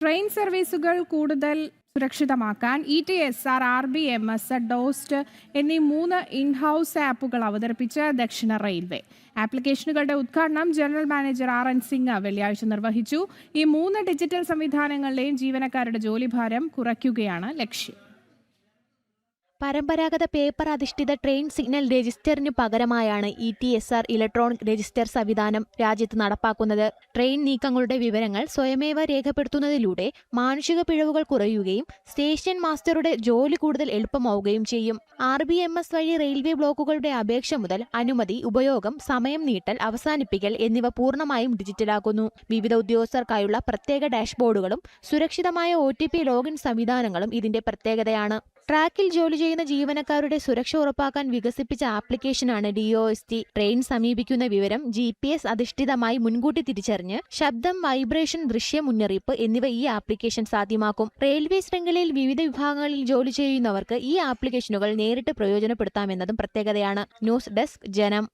Train സർവീസുകൾ കൂടുതൽ സുരക്ഷിതമാക്കാൻ ETSR, RBMS, ഡോസ്റ്റ് എന്നീ 3 ഇൻ-ഹൗസ് ആപ്പുകൾ അവതരിപ്പിച്ച് ദക്ഷിണ റെയിൽവേ. ആപ്ലിക്കേഷനുകളുടെ ഉദ്ഘാടനം ജനറൽ മാനേജർ RN സിംഗ് വെള്ളിയാഴ്ച നിർവഹിച്ചു. ഈ 3 ഡിജിറ്റൽ സംവിധാനങ്ങളിലെയും ജീവനക്കാരുടെ ജോലിഭാരം കുറയ്ക്കുകയാണ് ലക്ഷ്യം. പരമ്പരാഗത പേപ്പർ അധിഷ്ഠിത ട്രെയിൻ സിഗ്നൽ രജിസ്റ്ററിന് പകരമായാണ് ETSR ഇലക്ട്രോണിക് രജിസ്റ്റർ സംവിധാനം രാജ്യത്ത് നടപ്പാക്കുന്നത്. ട്രെയിൻ നീക്കങ്ങളുടെ വിവരങ്ങൾ സ്വയമേവ രേഖപ്പെടുത്തുന്നതിലൂടെ മാനുഷിക പിഴവുകൾ കുറയുകയും സ്റ്റേഷൻ മാസ്റ്ററുടെ ജോലി കൂടുതൽ എളുപ്പമാവുകയും ചെയ്യും. RBMS വഴി റെയിൽവേ ബ്ലോക്കുകളുടെ അപേക്ഷ മുതൽ അനുമതി, ഉപയോഗം, സമയം നീട്ടൽ, അവസാനിപ്പിക്കൽ എന്നിവ പൂർണ്ണമായും ഡിജിറ്റലാക്കുന്നു. വിവിധ ഉദ്യോഗസ്ഥർക്കായുള്ള പ്രത്യേക ഡാഷ്ബോർഡുകളും സുരക്ഷിതമായ OTP ലോഗിൻ സംവിധാനങ്ങളും ഇതിന്റെ പ്രത്യേകതയാണ്. ട്രാക്കിൽ ജോലി ചെയ്യുന്ന ജീവനക്കാരുടെ സുരക്ഷ ഉറപ്പാക്കാൻ വികസിപ്പിച്ച ആപ്ലിക്കേഷനാണ് DOST. ട്രെയിൻ സമീപിക്കുന്ന വിവരം GPS അധിഷ്ഠിതമായി മുൻകൂട്ടി തിരിച്ചറിഞ്ഞ് ശബ്ദം, വൈബ്രേഷൻ, ദൃശ്യ മുന്നറിയിപ്പ് എന്നിവ ഈ ആപ്ലിക്കേഷൻ സാധ്യമാക്കും. റെയിൽവേ ശൃംഖലയിൽ വിവിധ വിഭാഗങ്ങളിൽ ജോലി ചെയ്യുന്നവർക്ക് ഈ ആപ്ലിക്കേഷനുകൾ നേരിട്ട് പ്രയോജനപ്പെടുത്താമെന്നതും പ്രത്യേകതയാണ്. ന്യൂസ് ഡെസ്ക്, ജനം.